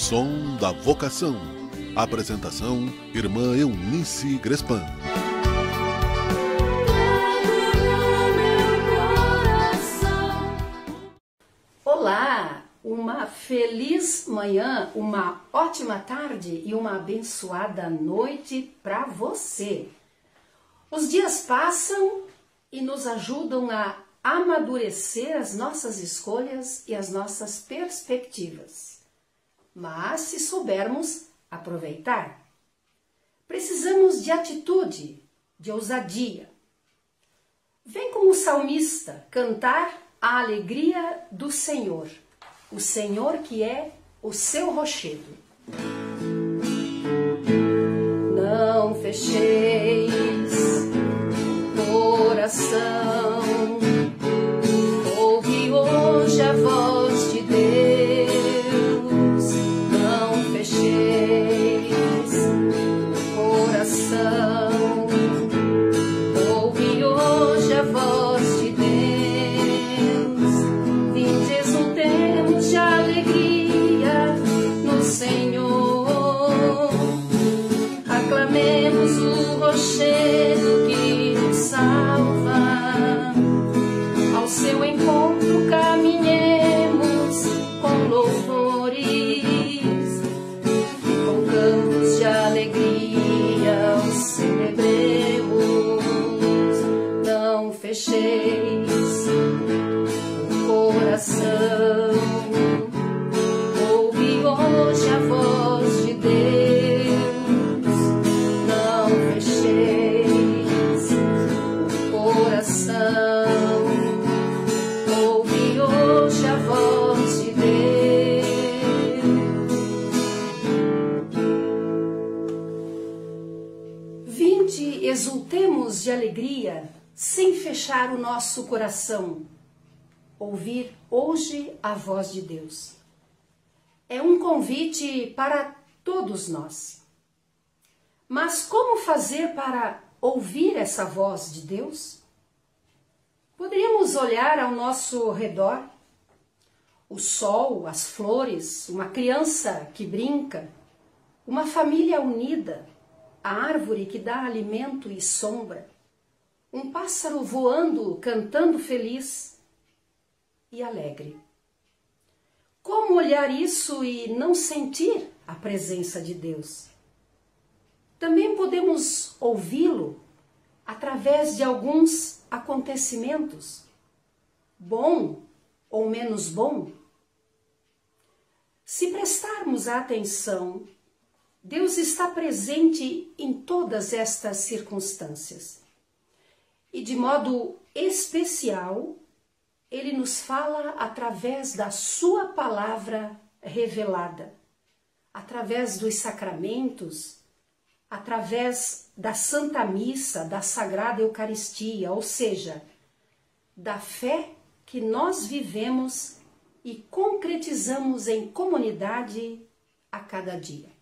Som da Vocação. Apresentação: Irmã Eunice Grespan. Olá! Uma feliz manhã, uma ótima tarde e uma abençoada noite para você. Os dias passam e nos ajudam a amadurecer as nossas escolhas e as nossas perspectivas. Mas se soubermos aproveitar, precisamos de atitude, de ousadia. Vem como salmista cantar a alegria do Senhor, o Senhor que é o seu rochedo. Não fecheis o coração, ouve hoje a voz de Deus. Não fecheis o coração, ouve hoje a voz de Deus. Vinde, exultemos de alegria no Senhor, aclamemos o rochedo que nos salva. Ao seu encontro caminhemos com louvores, com cantos de alegria o celebremos. Não fecheis o coração, ouve hoje a voz de Deus. Não fecheis o coração, ouve hoje a voz de Deus. Vinde, exultemos de alegria, sem fechar o nosso coração. Ouvir hoje a voz de Deus. É um convite para todos nós. Mas como fazer para ouvir essa voz de Deus? Poderíamos olhar ao nosso redor, o sol, as flores, uma criança que brinca, uma família unida, a árvore que dá alimento e sombra, um pássaro voando, cantando feliz e alegre. Como olhar isso e não sentir a presença de Deus? Também podemos ouvi-lo através de alguns acontecimentos, bom ou menos bom. Se prestarmos atenção, Deus está presente em todas estas circunstâncias. E de modo especial, Ele nos fala através da sua palavra revelada, através dos sacramentos, através da Santa Missa, da Sagrada Eucaristia, ou seja, da fé que nós vivemos e concretizamos em comunidade a cada dia.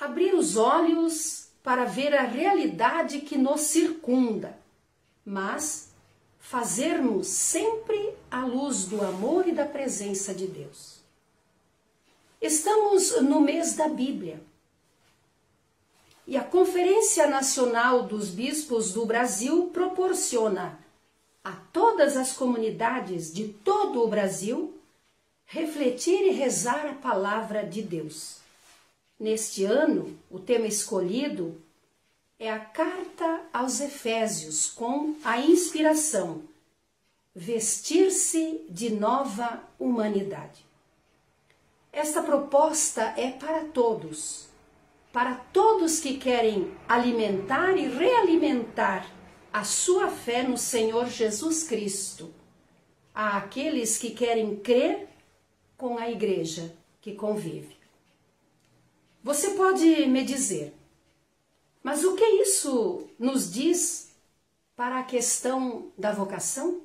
Abrir os olhos para ver a realidade que nos circunda, mas fazermos sempre à luz do amor e da presença de Deus. Estamos no mês da Bíblia e a Conferência Nacional dos Bispos do Brasil proporciona a todas as comunidades de todo o Brasil refletir e rezar a palavra de Deus. Neste ano, o tema escolhido é a Carta aos Efésios, com a inspiração Vestir-se de nova humanidade. Esta proposta é para todos que querem alimentar e realimentar a sua fé no Senhor Jesus Cristo, àqueles que querem crer com a igreja que convive. Você pode me dizer, mas o que isso nos diz para a questão da vocação?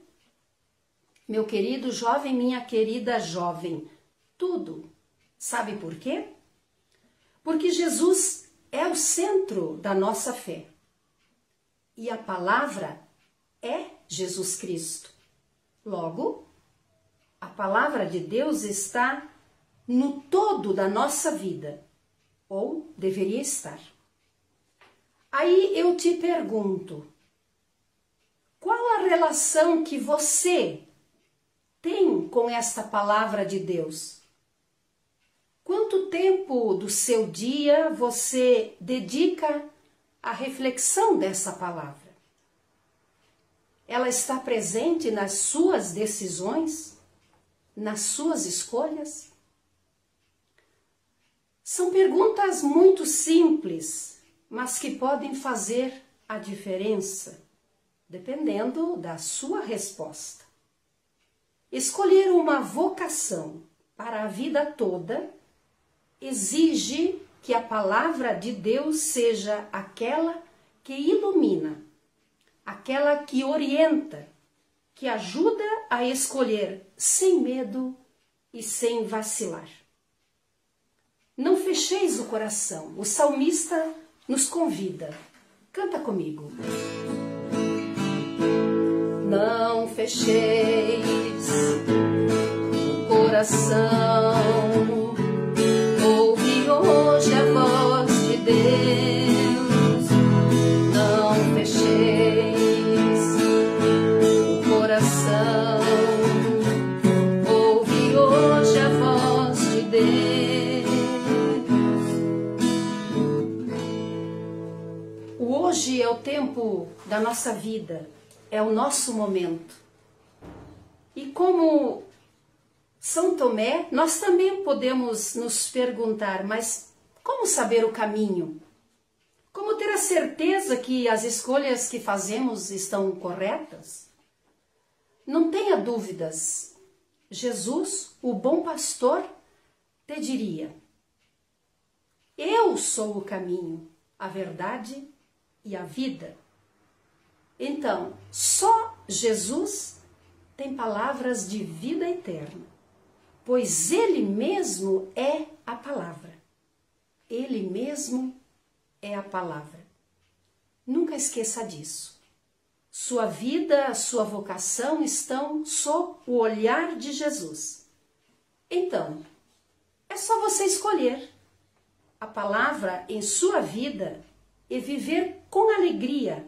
Meu querido jovem, minha querida jovem, tudo. Sabe por quê? Porque Jesus é o centro da nossa fé. E a palavra é Jesus Cristo. Logo, a palavra de Deus está no todo da nossa vida, ou deveria estar. Aí eu te pergunto, qual a relação que você tem com esta palavra de Deus? Quanto tempo do seu dia você dedica à reflexão dessa palavra? Ela está presente nas suas decisões, nas suas escolhas? São perguntas muito simples, mas que podem fazer a diferença, dependendo da sua resposta. Escolher uma vocação para a vida toda exige que a palavra de Deus seja aquela que ilumina, aquela que orienta, que ajuda a escolher sem medo e sem vacilar. Não fecheis o coração. O salmista nos convida. Canta comigo. Não fecheis o coração. Ouve hoje a voz de Deus. Não fecheis o coração. Ouve hoje a voz de Deus. Hoje é o tempo da nossa vida, é o nosso momento. E como São Tomé, nós também podemos nos perguntar, mas como saber o caminho? Como ter a certeza que as escolhas que fazemos estão corretas? Não tenha dúvidas, Jesus, o bom pastor, te diria: eu sou o caminho, a verdade e a vida. Então, só Jesus tem palavras de vida eterna, pois Ele mesmo é a palavra. Ele mesmo é a palavra. Nunca esqueça disso. Sua vida, sua vocação estão sob o olhar de Jesus. Então, é só você escolher a palavra em sua vida e viver com alegria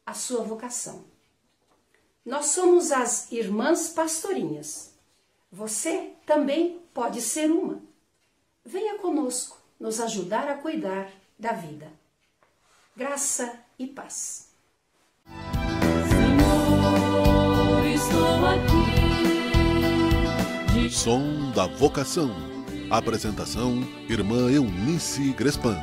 a sua vocação. Nós somos as Irmãs Pastorinhas. Você também pode ser uma. Venha conosco nos ajudar a cuidar da vida. Graça e paz. Senhor, estou aqui. Som da Vocação. Apresentação: Irmã Eunice Grespan.